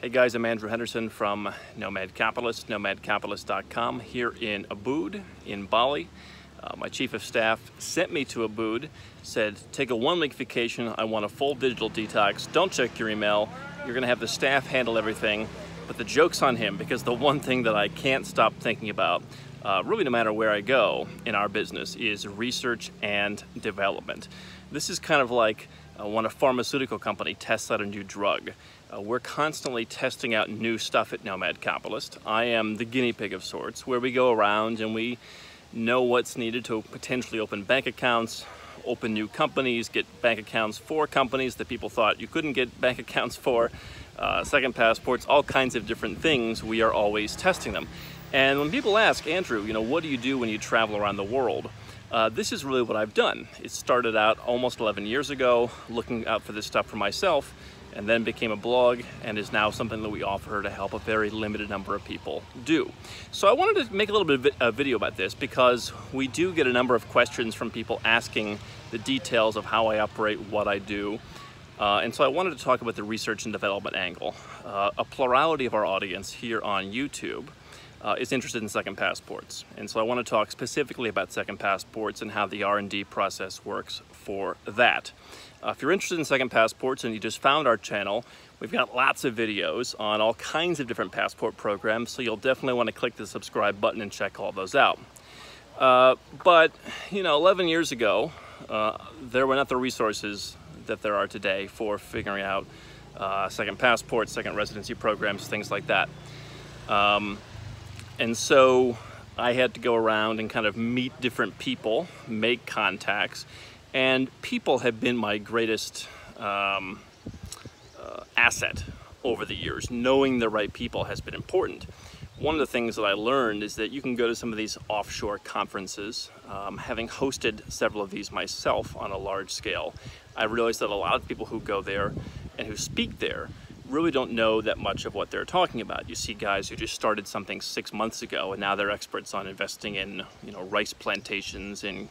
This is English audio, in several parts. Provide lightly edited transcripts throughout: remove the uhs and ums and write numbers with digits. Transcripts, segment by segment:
Hey guys, I'm Andrew Henderson from Nomad Capitalist, nomadcapitalist.com, here in Ubud in Bali. My chief of staff sent me to Ubud, said, take a 1-week vacation, I want a full digital detox, don't check your email, you're gonna have the staff handle everything, but the joke's on him because the one thing that I can't stop thinking about, really no matter where I go in our business, is research and development. This is kind of like when a pharmaceutical company tests out a new drug. We're constantly testing out new stuff at Nomad Capitalist. I am the guinea pig of sorts, where we go around and we know what's needed to potentially open bank accounts, open new companies, get bank accounts for companies that people thought you couldn't get bank accounts for, second passports, all kinds of different things. We are always testing them. And when people ask, Andrew, what do you do when you travel around the world? This is really what I've done. It started out almost 11 years ago, looking out for this stuff for myself, and then became a blog, and is now something that we offer to help a very limited number of people do. So I wanted to make a little bit of a video about this because we do get a number of questions from people asking the details of how I operate, what I do. And so I wanted to talk about the research and development angle. A plurality of our audience here on YouTube is interested in second passports. And so I want to talk specifically about second passports and how the R&D process works for that. If you're interested in second passports and you just found our channel, we've got lots of videos on all kinds of different passport programs, so you'll definitely want to click the subscribe button and check all those out. But 11 years ago, there were not the resources that there are today for figuring out second passports, second residency programs, things like that. And so I had to go around and kind of meet different people, make contacts, and people have been my greatest asset over the years. Knowing the right people has been important. One of the things that I learned is that you can go to some of these offshore conferences. Having hosted several of these myself on a large scale, I realized that a lot of people who go there and who speak there really don't know that much of what they're talking about. You see guys who just started something 6 months ago and now they're experts on investing in rice plantations in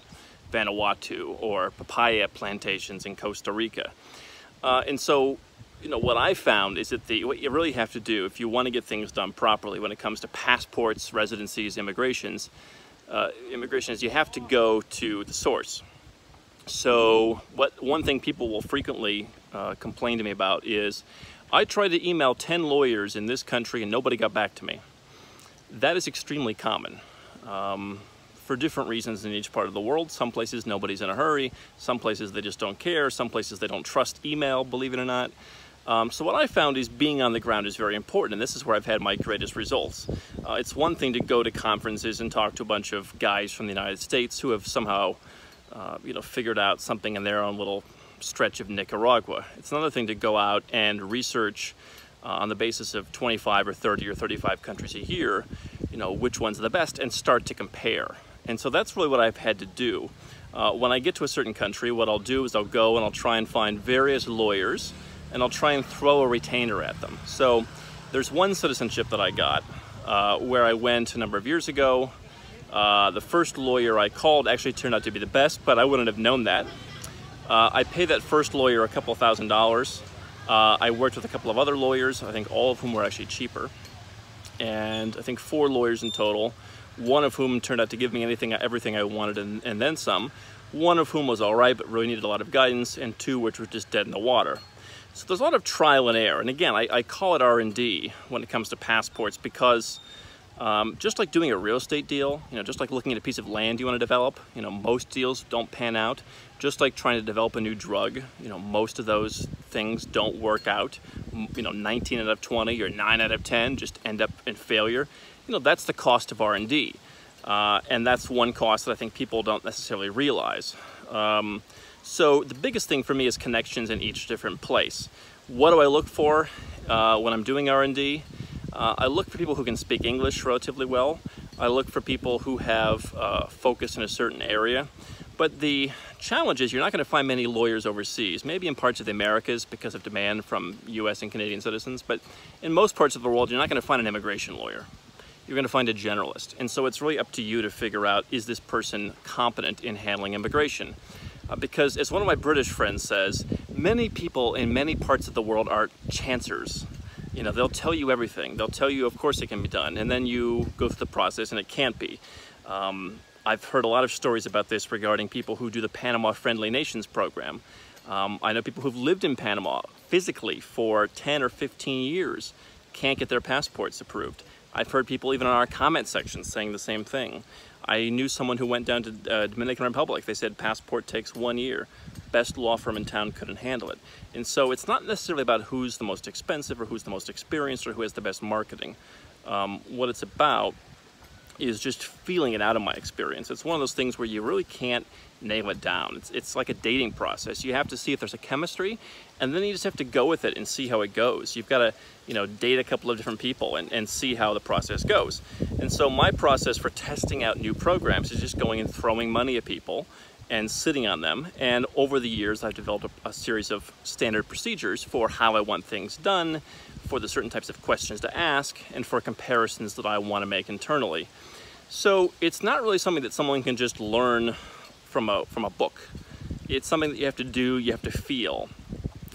Vanuatu or papaya plantations in Costa Rica. And so what I found is that what you really have to do if you want to get things done properly when it comes to passports, residencies, immigration is you have to go to the source. So one thing people will frequently complain to me about is, I tried to email 10 lawyers in this country and nobody got back to me. That is extremely common. For different reasons in each part of the world. Some places nobody's in a hurry, some places they just don't care, some places they don't trust email, believe it or not. So what I found is being on the ground is very important, and this is where I've had my greatest results. It's one thing to go to conferences and talk to a bunch of guys from the United States who have somehow figured out something in their own little stretch of Nicaragua. It's another thing to go out and research on the basis of 25 or 30 or 35 countries a year, which one's the best, and start to compare. And so that's really what I've had to do. When I get to a certain country, what I'll do is I'll go and I'll try and find various lawyers and I'll try and throw a retainer at them. So there's one citizenship that I got where I went a number of years ago. The first lawyer I called actually turned out to be the best, but I wouldn't have known that. I paid that first lawyer a couple $1,000s. I worked with a couple of other lawyers, I think all of whom were actually cheaper. And I think 4 lawyers in total, one of whom turned out to give me everything I wanted and then some, one of whom was all right but really needed a lot of guidance, and 2 which were just dead in the water. So there's a lot of trial and error, and again, I call it R&D when it comes to passports because just like doing a real estate deal, just like looking at a piece of land you want to develop, most deals don't pan out. Just like trying to develop a new drug, most of those things don't work out. 19 out of 20 or 9 out of 10 just end up in failure. That's the cost of R&D. And that's one cost that I think people don't necessarily realize. So the biggest thing for me is connections in each different place. What do I look for when I'm doing R&D? I look for people who can speak English relatively well. I look for people who have focus in a certain area. But the challenge is you're not going to find many lawyers overseas, maybe in parts of the Americas because of demand from US and Canadian citizens, but in most parts of the world, you're not going to find an immigration lawyer. You're going to find a generalist. And so it's really up to you to figure out, is this person competent in handling immigration? Because as one of my British friends says, many people in many parts of the world are chancers. You know, they'll tell you everything. They'll tell you, of course it can be done, and then you go through the process and it can't be. I've heard a lot of stories about this regarding people who do the Panama Friendly Nations program. I know people who've lived in Panama physically for 10 or 15 years can't get their passports approved. I've heard people even in our comment section saying the same thing. I knew someone who went down to Dominican Republic. They said passport takes 1 year. Best law firm in town couldn't handle it. And so it's not necessarily about who's the most expensive or who's the most experienced or who has the best marketing. What it's about is just feeling it out, in my experience. It's one of those things where you really can't nail it down. It's like a dating process. You have to see if there's a chemistry, and then you just have to go with it and see how it goes. You've got to, you know, date a couple of different people and see how the process goes. And so my process for testing out new programs is just going and throwing money at people and sitting on them. And over the years, I've developed a series of standard procedures for how I want things done, for the certain types of questions to ask, and for comparisons that I want to make internally. So it's not really something that someone can just learn from a book. It's something that you have to do, you have to feel.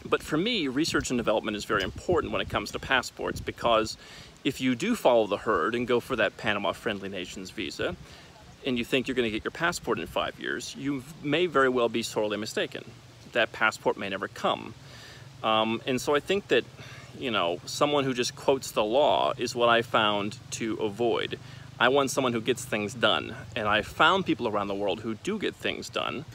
But for me, research and development is very important when it comes to passports, because if you do follow the herd and go for that Panama Friendly Nations visa, and you think you're going to get your passport in 5 years, you may very well be sorely mistaken. That passport may never come. And so I think that, you know, someone who just quotes the law is what I found to avoid. I want someone who gets things done, and I found people around the world who do get things done.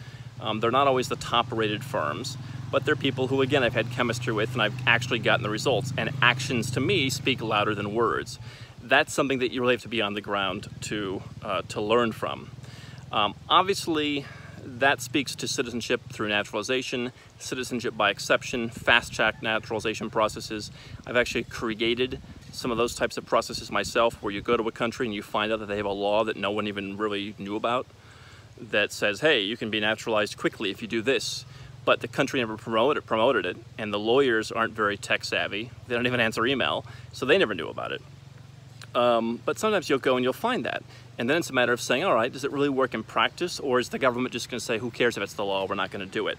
They're not always the top-rated firms, but they're people who, again, I've had chemistry with, and I've actually gotten the results. And actions, to me, speak louder than words. That's something that you really have to be on the ground to learn from. Obviously, that speaks to citizenship through naturalization, citizenship by exception, fast-track naturalization processes. I've actually created some of those types of processes myself, where you go to a country and you find out that they have a law that no one even really knew about that says, hey, you can be naturalized quickly if you do this. But the country never promoted it, and the lawyers aren't very tech savvy. They don't even answer email, so they never knew about it. But sometimes you'll go and you'll find that. And then it's a matter of saying, all right, does it really work in practice, or is the government just going to say, who cares if it's the law, we're not going to do it?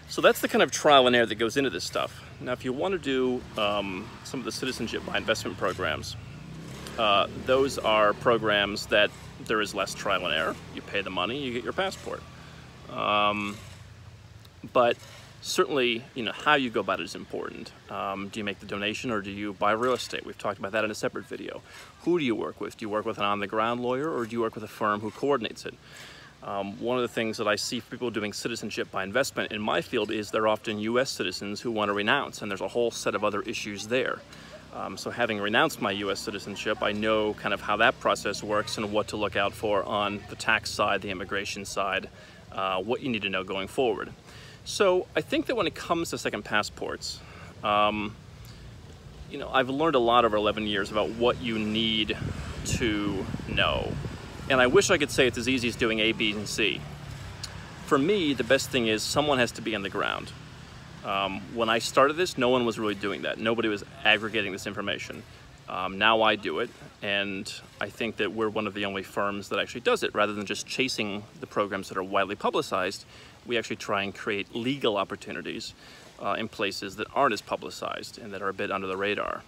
So that's the kind of trial and error that goes into this stuff. Now, if you want to do some of the citizenship by investment programs, those are programs that there is less trial and error. You pay the money, you get your passport. But certainly, you know, how you go about it is important. Do you make the donation, or do you buy real estate? We've talked about that in a separate video. Who do you work with? Do you work with an on-the-ground lawyer, or do you work with a firm who coordinates it? One of the things that I see for people doing citizenship by investment in my field is they're often US citizens who want to renounce, and there's a whole set of other issues there. So having renounced my US citizenship, I know kind of how that process works and what to look out for on the tax side, the immigration side, what you need to know going forward. So I think that when it comes to second passports, you know, I've learned a lot over 11 years about what you need to know. And I wish I could say it's as easy as doing A, B, and C. For me, the best thing is someone has to be on the ground. When I started this, no one was really doing that. Nobody was aggregating this information. Now I do it, and I think that we're one of the only firms that actually does it. Rather than just chasing the programs that are widely publicized, we actually try and create legal opportunities in places that aren't as publicized and that are a bit under the radar.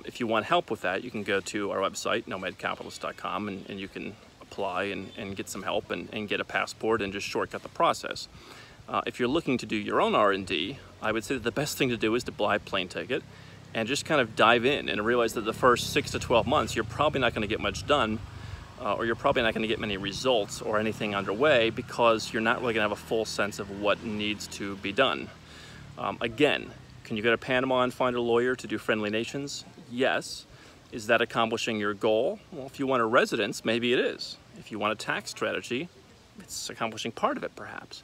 If you want help with that, you can go to our website, nomadcapitalist.com, and you can apply and get some help and get a passport and just shortcut the process. If you're looking to do your own R&D, I would say that the best thing to do is to buy a plane ticket and just kind of dive in and realize that the first 6 to 12 months, you're probably not going to get much done, or you're probably not going to get many results or anything underway, because you're not really going to have a full sense of what needs to be done. Again, can you go to Panama and find a lawyer to do friendly nations? Yes. Is that accomplishing your goal? Well, if you want a residence, maybe it is. If you want a tax strategy, it's accomplishing part of it, perhaps.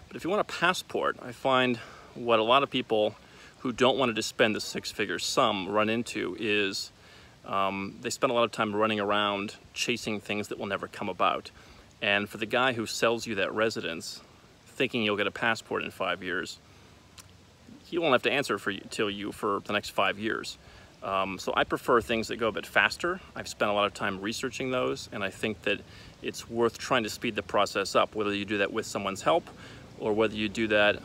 But if you want a passport, I find what a lot of people who don't want to just spend the six-figure sum run into is they spend a lot of time running around chasing things that will never come about. And for the guy who sells you that residence, thinking you'll get a passport in 5 years, he won't have to answer for the next 5 years. So I prefer things that go a bit faster. I've spent a lot of time researching those, and I think that it's worth trying to speed the process up, whether you do that with someone's help or whether you do that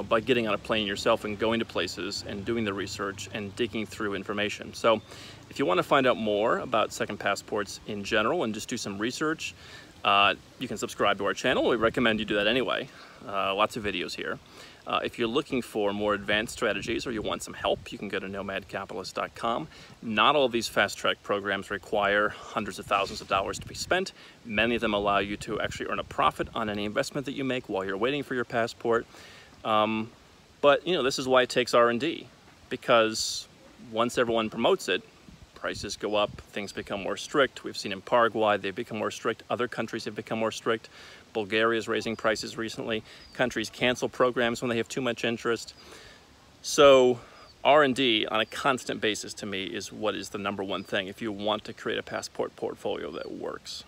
by getting on a plane yourself and going to places and doing the research and digging through information. So if you want to find out more about second passports in general and just do some research, you can subscribe to our channel. We recommend you do that anyway. Lots of videos here. If you're looking for more advanced strategies or you want some help, you can go to nomadcapitalist.com. Not all of these fast-track programs require hundreds of thousands of dollars to be spent. Many of them allow you to actually earn a profit on any investment that you make while you're waiting for your passport. But this is why it takes R&D, because once everyone promotes it, prices go up, things become more strict. We've seen in Paraguay, they've become more strict. Other countries have become more strict. Bulgaria is raising prices recently. Countries cancel programs when they have too much interest. So R&D on a constant basis, to me, is what is the #1 thing if you want to create a passport portfolio that works.